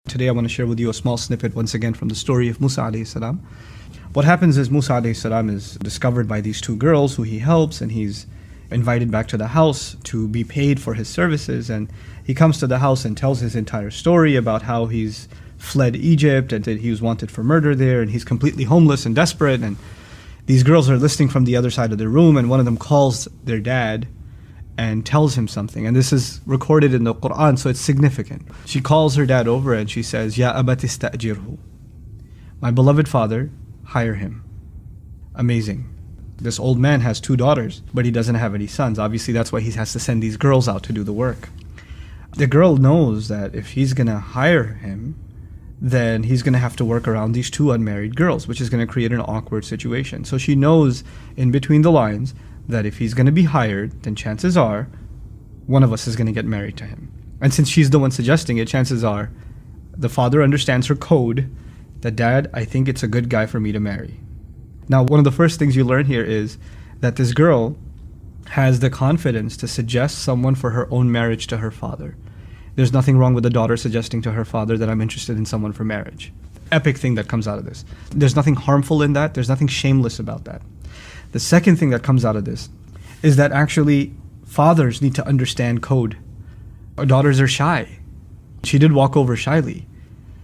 Today I want to share with you a small snippet once again from the story of Musa alayhi salam. What happens is Musa alayhi salam is discovered by these two girls who he helps, and he's invited back to the house to be paid for his services. And he comes to the house and tells his entire story about how he's fled Egypt and that he was wanted for murder there, and he's completely homeless and desperate. And these girls are listening from the other side of the room, and one of them calls their dad and tells him something. And this is recorded in the Quran, so it's significant. She calls her dad over and she says, Ya abati ista'jirhu. My beloved father, hire him. Amazing. This old man has 2 daughters, but he doesn't have any sons. Obviously, that's why he has to send these girls out to do the work. The girl knows that if he's going to hire him, then he's going to have to work around these 2 unmarried girls, which is going to create an awkward situation. So she knows in between the lines that if he's going to be hired, then chances are one of us is going to get married to him. And since she's the one suggesting it, chances are the father understands her code that, Dad, I think it's a good guy for me to marry. Now, one of the first things you learn here is that this girl has the confidence to suggest someone for her own marriage to her father. There's nothing wrong with the daughter suggesting to her father that I'm interested in someone for marriage. Epic thing that comes out of this. There's nothing harmful in that. There's nothing shameless about that. The second thing that comes out of this is that actually fathers need to understand code. Our daughters are shy. She did walk over shyly.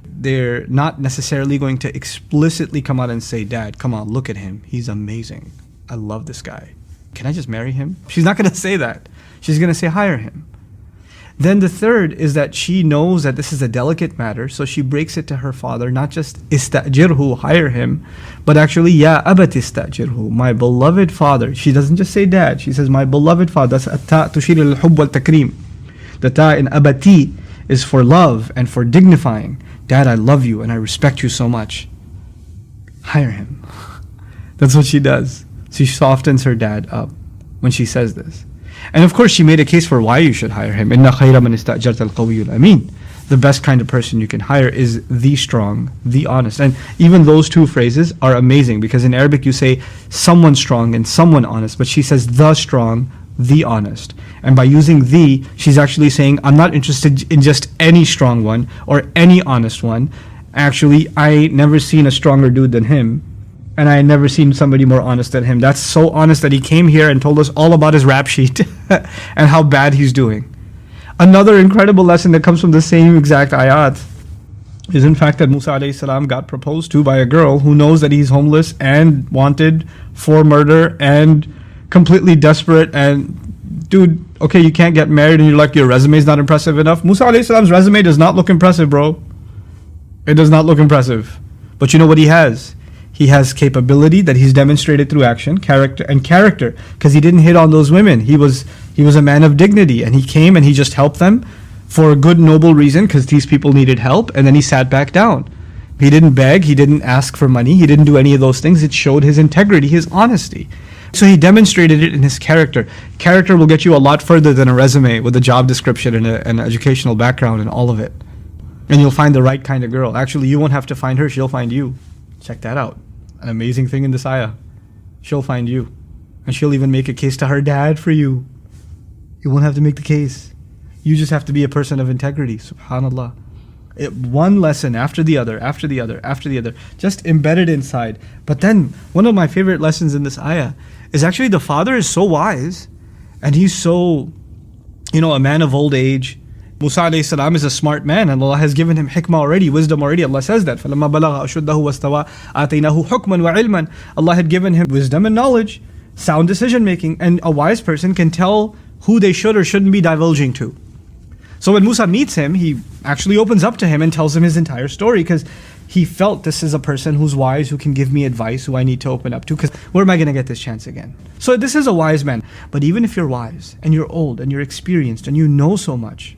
They're not necessarily going to explicitly come out and say, Dad, come on, look at him. He's amazing. I love this guy. Can I just marry him? She's not going to say that. She's going to say, hire him. Then the third is that she knows that this is a delicate matter, so she breaks it to her father, not just ista'jirhu, hire him, but actually, ya abati ista'jirhu, my beloved father. She doesn't just say dad, she says my beloved father. That's at-ta tushir al-hubb wal-takrim. The ta in abati is for love and for dignifying. Dad, I love you and I respect you so much. Hire him. That's what she does. She softens her dad up when she says this. And of course, she made a case for why you should hire him. Inna khayra man ista'jarta al-qawiyyu al-amin. The best kind of person you can hire is the strong, the honest. And even those 2 phrases are amazing, because in Arabic you say someone strong and someone honest, but she says the strong, the honest. And by using the, she's actually saying, I'm not interested in just any strong one or any honest one. Actually, I never seen a stronger dude than him. And I had never seen somebody more honest than him. That's so honest that he came here and told us all about his rap sheet and how bad he's doing. Another incredible lesson that comes from the same exact ayat is in fact that Musa alayhi salam got proposed to by a girl who knows that he's homeless and wanted for murder and completely desperate. And dude, okay, you can't get married and you're like, your resume is not impressive enough. Musa alayhi salam's resume does not look impressive, bro. It does not look impressive. But you know what he has? He has capability that he's demonstrated through action, character, because he didn't hit on those women. He was a man of dignity, and he came and he just helped them for a good, noble reason, because these people needed help, and then he sat back down. He didn't beg, he didn't ask for money, he didn't do any of those things. It showed his integrity, his honesty. So he demonstrated it in his character. Character will get you a lot further than a resume with a job description and an educational background and all of it. And you'll find the right kind of girl. Actually, you won't have to find her, she'll find you. Check that out. An amazing thing in this ayah. She'll find you. And she'll even make a case to her dad for you. You won't have to make the case. You just have to be a person of integrity. SubhanAllah. One lesson after the other, after the other, after the other, just embedded inside. But then, one of my favorite lessons in this ayah is actually the father is so wise, and he's so, a man of old age. Musa alayhi salam is a smart man, and Allah has given him hikmah already, wisdom already. Allah says that فَلَمَّا بَلَغَ أَشُدَّهُ وَاسْتَوَى آتَيْنَاهُ حُكْمًا وَعِلْمًا. Allah had given him wisdom and knowledge, sound decision making, and a wise person can tell who they should or shouldn't be divulging to. So when Musa meets him, he actually opens up to him and tells him his entire story, because he felt this is a person who's wise, who can give me advice, who I need to open up to, because where am I going to get this chance again? So this is a wise man. But even if you're wise and you're old and you're experienced and you know so much,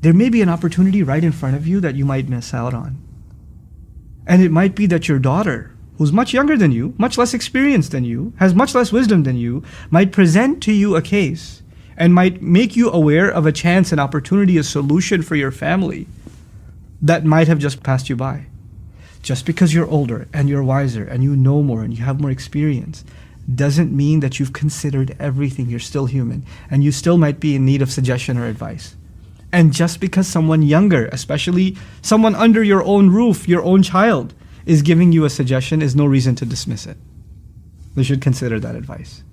there may be an opportunity right in front of you that you might miss out on. And it might be that your daughter, who's much younger than you, much less experienced than you, has much less wisdom than you, might present to you a case and might make you aware of a chance, an opportunity, a solution for your family that might have just passed you by. Just because you're older and you're wiser and you know more and you have more experience doesn't mean that you've considered everything. You're still human and you still might be in need of suggestion or advice. And just because someone younger, especially someone under your own roof, your own child, is giving you a suggestion is no reason to dismiss it. We should consider that advice.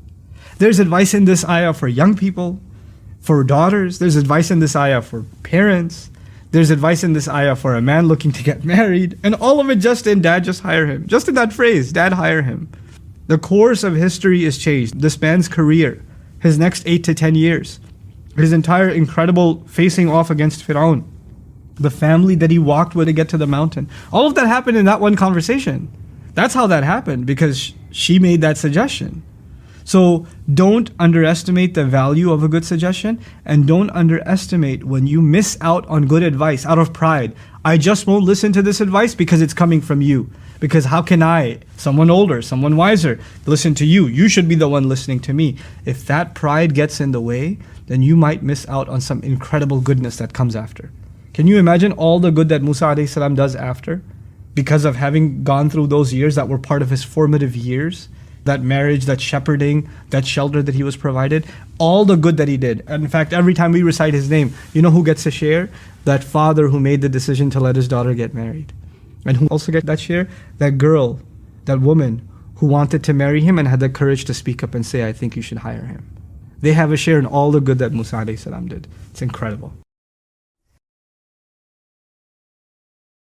There's advice in this ayah for young people, for daughters. There's advice in this ayah for parents. There's advice in this ayah for a man looking to get married. And all of it just in dad, just hire him. Just in that phrase, dad, hire him. The course of history is changed. This man's career, his next 8 to 10 years, his entire incredible facing off against Fir'aun, the family that he walked with to get to the mountain. All of that happened in that one conversation. That's how that happened, because she made that suggestion. So don't underestimate the value of a good suggestion, and don't underestimate when you miss out on good advice out of pride. I just won't listen to this advice because it's coming from you. Because how can I, someone older, someone wiser, listen to you? You should be the one listening to me. If that pride gets in the way, then you might miss out on some incredible goodness that comes after. Can you imagine all the good that Musa alayhi salam does after? Because of having gone through those years that were part of his formative years, that marriage, that shepherding, that shelter that he was provided, all the good that he did. And in fact, every time we recite his name, you know who gets a share? That father who made the decision to let his daughter get married. And who also gets that share? That girl, that woman who wanted to marry him and had the courage to speak up and say, I think you should hire him. They have a share in all the good that Musa alayhi salam did. It's incredible.